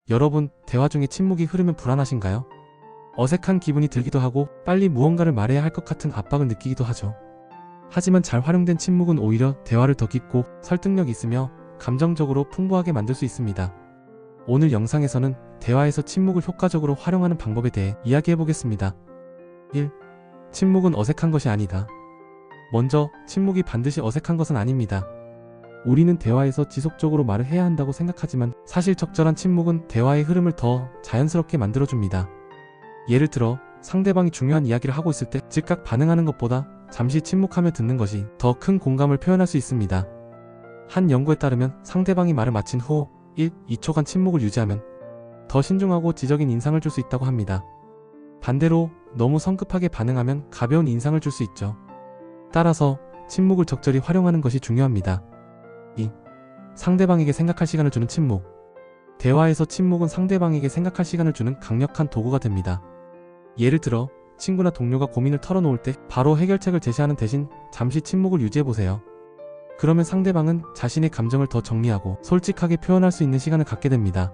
여러분, 대화 중에 침묵이 흐르면 불안하신가요? 어색한 기분이 들기도 하고 빨리 무언가를 말해야 할 것 같은 압박을 느끼기도 하죠. 하지만 잘 활용된 침묵은 오히려 대화를 더 깊고 설득력 있으며 감정적으로 풍부하게 만들 수 있습니다. 오늘 영상에서는 대화에서 침묵을 효과적으로 활용하는 방법에 대해 이야기해보겠습니다. 1. 침묵은 어색한 것이 아니다. 먼저, 침묵이 반드시 어색한 것은 아닙니다. 우리는 대화에서 지속적으로 말을 해야 한다고 생각하지만 사실 적절한 침묵은 대화의 흐름을 더 자연스럽게 만들어줍니다. 예를 들어, 상대방이 중요한 이야기를 하고 있을 때 즉각 반응하는 것보다 잠시 침묵하며 듣는 것이 더 큰 공감을 표현할 수 있습니다. 한 연구에 따르면 상대방이 말을 마친 후 1, 2초간 침묵을 유지하면 더 신중하고 지적인 인상을 줄 수 있다고 합니다. 반대로 너무 성급하게 반응하면 가벼운 인상을 줄 수 있죠. 따라서 침묵을 적절히 활용하는 것이 중요합니다. 2. 상대방에게 생각할 시간을 주는 침묵. 대화에서 침묵은 상대방에게 생각할 시간을 주는 강력한 도구가 됩니다. 예를 들어, 친구나 동료가 고민을 털어놓을 때 바로 해결책을 제시하는 대신 잠시 침묵을 유지해보세요. 그러면 상대방은 자신의 감정을 더 정리하고 솔직하게 표현할 수 있는 시간을 갖게 됩니다.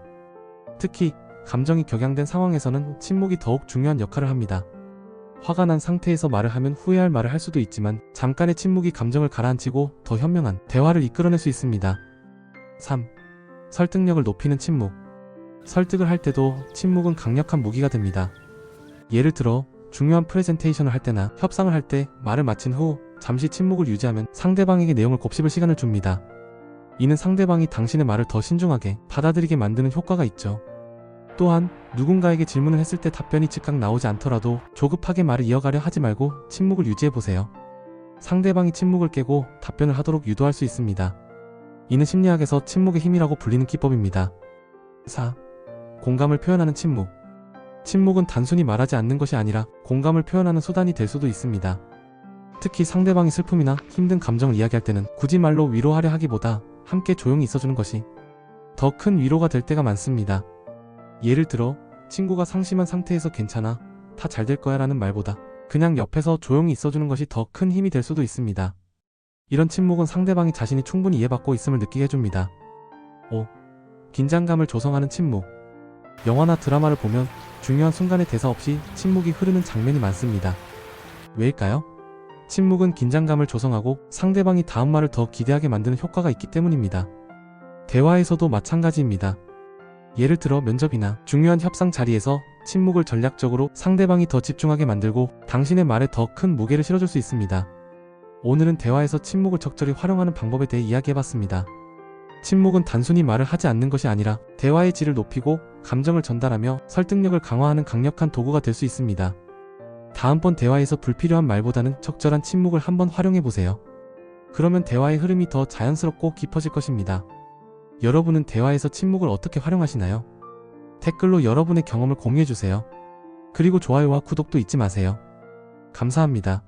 특히 감정이 격양된 상황에서는 침묵이 더욱 중요한 역할을 합니다. 화가 난 상태에서 말을 하면 후회할 말을 할 수도 있지만 잠깐의 침묵이 감정을 가라앉히고 더 현명한 대화를 이끌어낼 수 있습니다. 3. 설득력을 높이는 침묵. 설득을 할 때도 침묵은 강력한 무기가 됩니다. 예를 들어, 중요한 프레젠테이션을 할 때나 협상을 할 때 말을 마친 후 잠시 침묵을 유지하면 상대방에게 내용을 곱씹을 시간을 줍니다. 이는 상대방이 당신의 말을 더 신중하게 받아들이게 만드는 효과가 있죠. 또한 누군가에게 질문을 했을 때 답변이 즉각 나오지 않더라도 조급하게 말을 이어가려 하지 말고 침묵을 유지해보세요. 상대방이 침묵을 깨고 답변을 하도록 유도할 수 있습니다. 이는 심리학에서 침묵의 힘이라고 불리는 기법입니다. 4. 공감을 표현하는 침묵. 침묵은 단순히 말하지 않는 것이 아니라 공감을 표현하는 수단이 될 수도 있습니다. 특히 상대방이 슬픔이나 힘든 감정을 이야기할 때는 굳이 말로 위로하려 하기보다 함께 조용히 있어주는 것이 더 큰 위로가 될 때가 많습니다. 예를 들어, 친구가 상심한 상태에서 괜찮아, 다 잘 될 거야 라는 말보다 그냥 옆에서 조용히 있어주는 것이 더 큰 힘이 될 수도 있습니다. 이런 침묵은 상대방이 자신이 충분히 이해받고 있음을 느끼게 해줍니다. 5. 긴장감을 조성하는 침묵. 영화나 드라마를 보면 중요한 순간에 대사 없이 침묵이 흐르는 장면이 많습니다. 왜일까요? 침묵은 긴장감을 조성하고 상대방이 다음 말을 더 기대하게 만드는 효과가 있기 때문입니다. 대화에서도 마찬가지입니다. 예를 들어 면접이나 중요한 협상 자리에서 침묵을 전략적으로 상대방이 더 집중하게 만들고 당신의 말에 더 큰 무게를 실어줄 수 있습니다. 오늘은 대화에서 침묵을 적절히 활용하는 방법에 대해 이야기해봤습니다. 침묵은 단순히 말을 하지 않는 것이 아니라 대화의 질을 높이고 감정을 전달하며 설득력을 강화하는 강력한 도구가 될 수 있습니다. 다음번 대화에서 불필요한 말보다는 적절한 침묵을 한번 활용해보세요. 그러면 대화의 흐름이 더 자연스럽고 깊어질 것입니다. 여러분은 대화에서 침묵을 어떻게 활용하시나요? 댓글로 여러분의 경험을 공유해주세요. 그리고 좋아요와 구독도 잊지 마세요. 감사합니다.